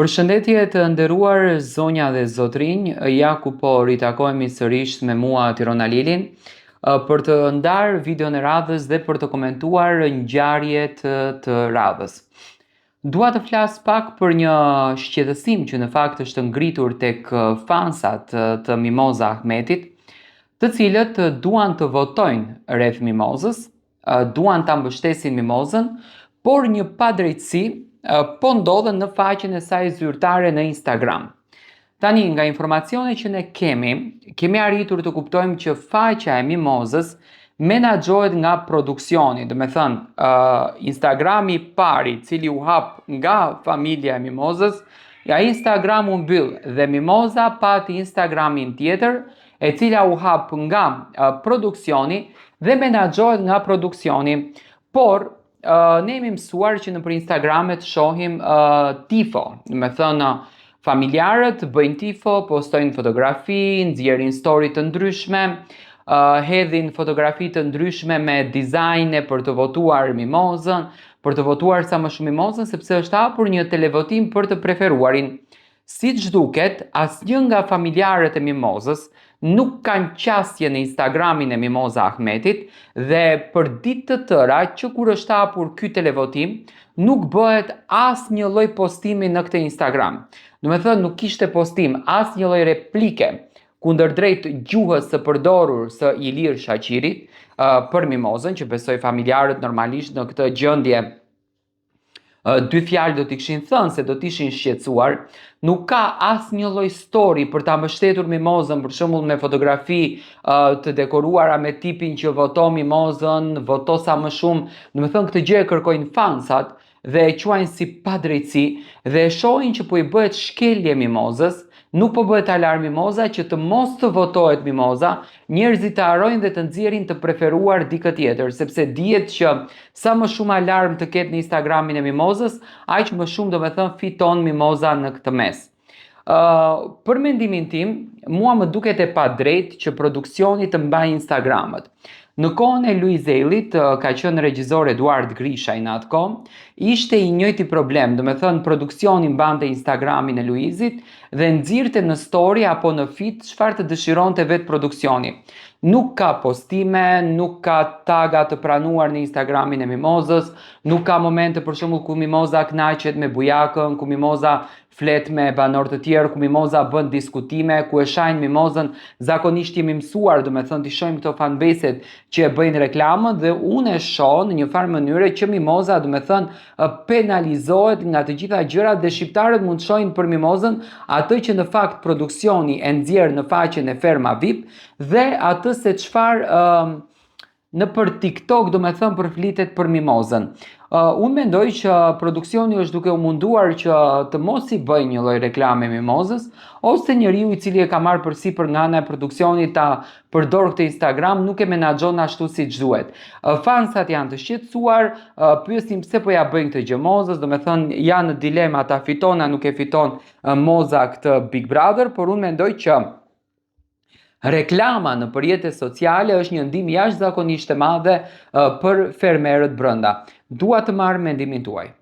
Përshëndetje të nderuar zonja dhe zotrinj, ja ku po ritakohemi sërish me mua Tirona Lilin për të ndarë videon e radhës dhe për të komentuar ngjarjet të radhës. Dua të flas pak për një shqetësim që në fakt është ngritur tek fansat të Mimoza Ahmetit, të cilët duan të votojnë rreth Mimozës, duan ta mbështesin Mimozën, por një padrejtësi po ndodhen në faqen e saj zyrtare në Instagram. Tani, nga informacionet që ne kemi arritur të kuptojmë që faqja e Mimozës menaxhohet nga produksioni, do me thënë Instagrami i pari cili u hap nga familja e Mimozës, ja Instagram u mbyll dhe Mimoza pati Instagramin tjetër, e cila u hap nga produksioni dhe menaxhohet nga produksioni, por ne jemi mësuar që nëpër Instagramet shohim tifo, do me thënë familjarët bëjnë tifo, postojnë fotografi, nxjerrin story të ndryshme, hedhin fotografi të ndryshme me dizajne për të votuar Mimozën, për të votuar sa më shumë Mimozën, sepse është hapur një televotim për të preferuarin. Siç duket, asnjë nga familjarët e Mimozës nuk kanë qasje në Instagramin e Mimoza Ahmetit dhe për ditë të tëra që kur është hapur ky televotim, nuk bëhet asnjë lloj postimi në këtë Instagram. Do me thënë nuk kishte postim, asnjë lloj replike kundërdrejt gjuhës së përdorur së Ilir Shaqirit për Mimozën, që besoj familjarët normalisht në këtë gjendje dy fjalë do t'i kishin thënë se do t'ishin shqetësuar. Nuk ka asnjë lloj story për ta mbështetur Mimozën, për shembull me fotografi të dekoruara me tipin që voto Mimozën, voto sa më shumë. Do me thënë këtë gjë e kërkojnë fansat dhe e quajnë si padrejtësi dhe e shohin që po i bëhet shkelje Mimozës. Nuk po bëhet alarm Mimoza që të mos të votohet Mimoza, njerëzit të harrojnë dhe të nxjerrin të preferuar dikë tjetër, sepse dihet që sa më shumë alarm të ketë në Instagramin e Mimozës, aq më shumë do me thënë fiton Mimoza në këtë mes. Për mendimin tim, mua më duket e padrejtë që produksioni të mbajë Instagramët. Në kohën e Luizellit, ka qenë regjisor Eduard Grishaj në atë kohë, ishte i njëjti problem, do me thënë produksioni mbante Instagramin e Luizit dhe nxirrte në story apo në feed çfarë të dëshironte vetë produksioni. Nuk ka postime, nuk ka taga të pranuar në Instagramin e Mimozës, nuk ka momente për shembull ku Mimoza kënaqet me bujakën, ku Mimoza flet me banor të tjerë, ku Mimoza bën diskutime, ku e shajnë Mimozën, zakonisht jemi mësuar, do me thënë të shohim këto fanbase-et që e bëjnë reklamën dhe unë e shoh në një farë mënyre që Mimoza, do me thënë, penalizohet nga të gjitha gjërat dhe shqiptarët mund të shohin për Mimozën atë që në fakt produksioni e nxjerr në faqen e Ferma VIP dhe atë se çfarë në për TikTok do me thënë përflitet për Mimozën. Unë mendoj që produksioni është duke u munduar që të mos i bëjë një lloj reklame Mimozës, ose njeriu i cili e ka marrë përsipër nga ana e produksionit ta përdor këtë Instagram nuk e menaxhon ashtu siç duhet. Fansat janë të shqetësuar, pyesin pse po ja bëjnë këtë gjë Mozës, do me thënë janë në dilema ta fiton a nuk e fiton Moza këtë Big Brother, por unë mendoj që reklama në rrjetet sociale është një ndihmë jashtëzakonisht e madhe për fermerët brenda. Dua të marr mendimin tuaj.